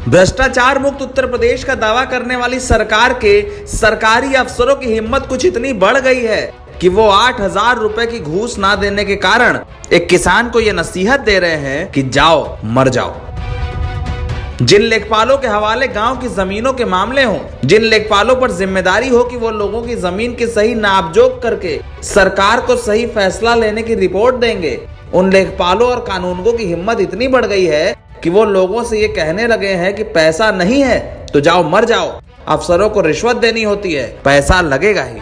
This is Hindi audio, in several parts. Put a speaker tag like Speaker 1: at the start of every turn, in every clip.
Speaker 1: भ्रष्टाचार मुक्त उत्तर प्रदेश का दावा करने वाली सरकार के सरकारी अफसरों की हिम्मत कुछ इतनी बढ़ गई है कि वो 8,000 रुपए की घूस ना देने के कारण एक किसान को यह नसीहत दे रहे हैं कि जाओ मर जाओ। जिन लेखपालों के हवाले गांव की जमीनों के मामले हों, जिन लेखपालों पर जिम्मेदारी हो कि वो लोगों की जमीन की सही नापजोक करके सरकार को सही फैसला लेने की रिपोर्ट देंगे, उन लेखपालों और कानूनगों की हिम्मत इतनी बढ़ गई है कि वो लोगों से ये कहने लगे हैं कि पैसा नहीं है तो जाओ मर जाओ। अफसरों को रिश्वत देनी होती है, पैसा लगेगा ही।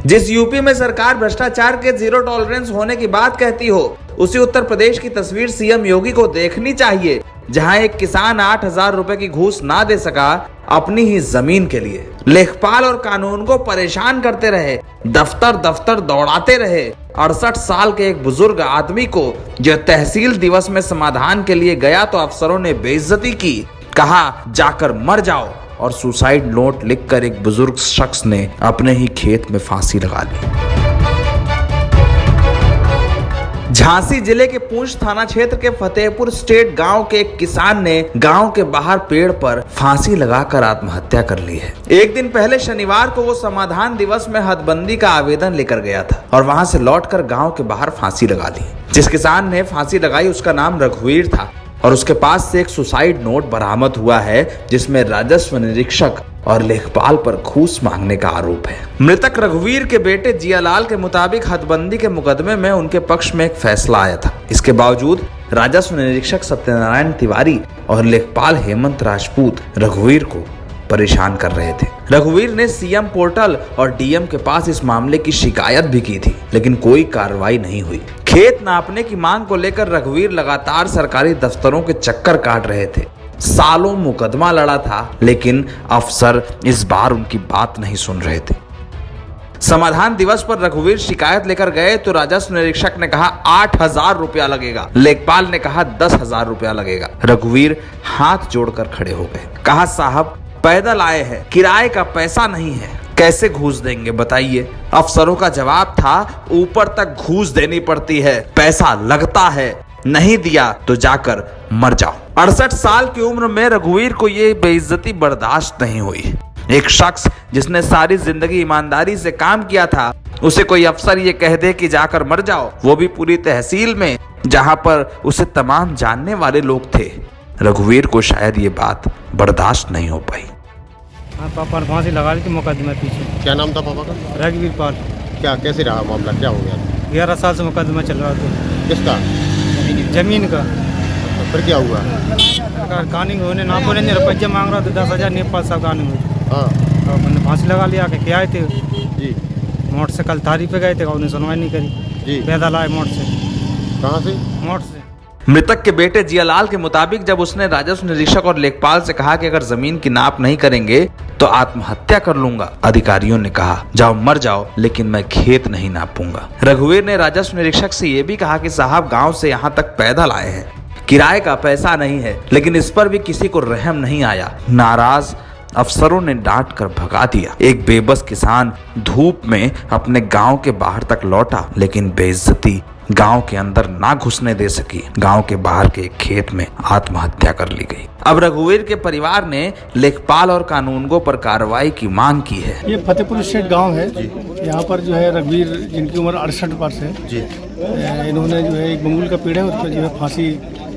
Speaker 1: जिस यूपी में सरकार भ्रष्टाचार के जीरो टॉलरेंस होने की बात कहती हो, उसी उत्तर प्रदेश की तस्वीर सीएम योगी को देखनी चाहिए, जहां एक किसान 8,000 रुपए की घूस ना दे सका अपनी ही जमीन के लिए। लेखपाल और कानून को परेशान करते रहे, दफ्तर दफ्तर दौड़ाते रहे। 68 साल के एक बुजुर्ग आदमी को जो तहसील दिवस में समाधान के लिए गया तो अफसरों ने बेइज्जती की, कहा जाकर मर जाओ, और सुसाइड नोट लिखकर एक बुजुर्ग शख्स ने अपने ही खेत में फांसी लगा ली। झांसी जिले के पूंछ थाना क्षेत्र के फतेहपुर स्टेट गांव के एक किसान ने गांव के बाहर पेड़ पर फांसी लगाकर आत्महत्या कर ली है। एक दिन पहले शनिवार को वो समाधान दिवस में हदबंदी का आवेदन लेकर गया था और वहां से लौटकर गांव के बाहर फांसी लगा ली। जिस किसान ने फांसी लगाई उसका नाम रघुवीर था और उसके पास से एक सुसाइड नोट बरामद हुआ है जिसमें राजस्व निरीक्षक और लेखपाल पर घूस मांगने का आरोप है। मृतक रघुवीर के बेटे जियालाल के मुताबिक हदबंदी के मुकदमे में उनके पक्ष में एक फैसला आया था। इसके बावजूद राजस्व निरीक्षक सत्यनारायण तिवारी और लेखपाल हेमंत राजपूत रघुवीर को परेशान कर रहे थे। रघुवीर ने सीएम पोर्टल और डीएम के पास इस मामले की शिकायत भी की थी, लेकिन कोई कार्रवाई नहीं हुई। खेत नापने की मांग को लेकर रघुवीर लगातार सरकारी दफ्तरों के चक्कर काट रहे थे। सालों मुकदमा लड़ा था, लेकिन अफसर इस बार उनकी बात नहीं सुन रहे थे। समाधान दिवस पर रघुवीर शिकायत लेकर गए तो राजस्व निरीक्षक ने कहा 8,000 रुपया लगेगा, लेखपाल ने कहा 10,000 रुपया लगेगा। रघुवीर हाथ जोड़कर खड़े हो गए, कहा साहब पैदल आए हैं, किराए का पैसा नहीं है, कैसे घूस देंगे बताइए। अफसरों का जवाब था ऊपर तक घूस देनी पड़ती है, पैसा लगता है, नहीं दिया तो जाकर मर जाओ। 68 साल की उम्र में रघुवीर को ये बेइज्जती बर्दाश्त नहीं हुई। एक शख्स जिसने सारी जिंदगी ईमानदारी से काम किया था, उसे कोई अफसर ये कह दे कि जाकर मर जाओ, वो भी पूरी तहसील में जहां पर उसे तमाम जानने वाले लोग थे। रघुवीर को शायद ये बात बर्दाश्त नहीं हो पाई।
Speaker 2: हाँ, पापा ने फांसी लगा ली थी मुकदमे पीछे।
Speaker 3: क्या नाम था पापा का?
Speaker 2: रघुवीर पाल।
Speaker 3: क्या कैसे रहा मामला, क्या हो गया?
Speaker 2: 11 साल से मुकदमा चल रहा था।
Speaker 3: किसका?
Speaker 2: जमीन का।
Speaker 3: फिर क्या हुआ?
Speaker 2: कानूनी होने ना बोले रुपया मांग रहा था 10,000 नेपाल साहब कानूनी।
Speaker 3: हाँ,
Speaker 2: तो मैंने फांसी लगा लिया के आए थे
Speaker 3: जी।
Speaker 2: मोट से कल तारीफ पे गए थे, उन्होंने सुनवाई नहीं करी जी। पैदल आए मोट से।
Speaker 3: कहाँ से?
Speaker 2: मोट से।
Speaker 1: मृतक के बेटे जियालाल के मुताबिक जब उसने राजस्व निरीक्षक और लेखपाल से कहा कि अगर जमीन की नाप नहीं करेंगे तो आत्महत्या कर लूंगा, अधिकारियों ने कहा जाओ मर जाओ, लेकिन मैं खेत नहीं नापूंगा। रघुवीर ने राजस्व निरीक्षक से यह भी कहा कि साहब गांव से यहाँ तक पैदल आए हैं, किराए का पैसा नहीं है, लेकिन इस पर भी किसी को रहम नहीं आया। नाराज अफसरों ने डांट कर भगा दिया। एक बेबस किसान धूप में अपने गांव के बाहर तक लौटा, लेकिन बेइज्जती गांव के अंदर ना घुसने दे सकी। गांव के बाहर के एक खेत में आत्महत्या कर ली गई। अब रघुवीर के परिवार ने लेखपाल और कानूनगों पर कार्रवाई की मांग की है।
Speaker 4: ये फतेहपुर स्टेट गांव है, यहाँ पर जो है रघुवीर जिनकी उम्र 68 वर्ष है जी, इन्होंने जो है एक बंगुल का पेड़ है, उस पर जो है फांसी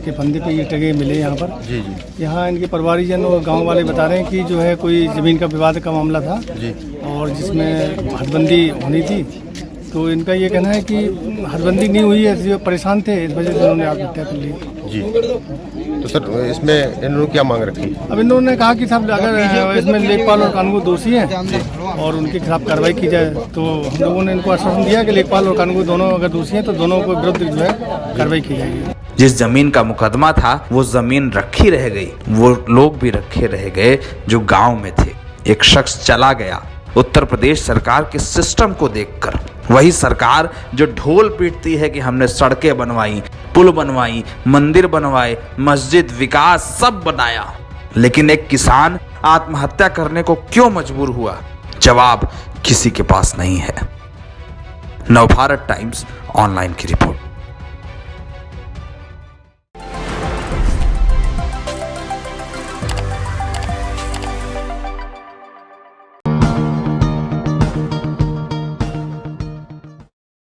Speaker 4: के फंदे पे ये टगे मिले यहाँ पर जी। यहाँ इनके परिवारीजन और गांव वाले बता रहे हैं कि जो है कोई जमीन का विवाद का मामला था जी, और जिसमें हदबंदी होनी थी, तो इनका ये कहना है कि हदबंदी नहीं हुई है, जो परेशान थे, इस वजह से उन्होंने आत्महत्या कर ली जी।
Speaker 3: तो सर इसमें इन्होंने क्या मांग रखी?
Speaker 4: अब इन्होंने कहा कि साहब अगर इसमें लेखपाल और कानून दोषी हैं और उनके खिलाफ कार्रवाई की जाए, तो हम लोगों ने इनको आश्वासन दिया कि लेखपाल और कानून दोनों अगर दोषी हैं तो दोनों को विरुद्ध जो है कार्रवाई की जाएगी।
Speaker 1: जिस जमीन का मुकदमा था वो जमीन रखी रह गई, वो लोग भी रखे रह गए जो गांव में थे। एक शख्स चला गया उत्तर प्रदेश सरकार के सिस्टम को देखकर, वही सरकार जो ढोल पीटती है कि हमने सड़कें बनवाई, पुल बनवाई, मंदिर बनवाए, मस्जिद, विकास सब बनाया, लेकिन एक किसान आत्महत्या करने को क्यों मजबूर हुआ, जवाब किसी के पास नहीं है। नवभारत टाइम्स ऑनलाइन की रिपोर्ट।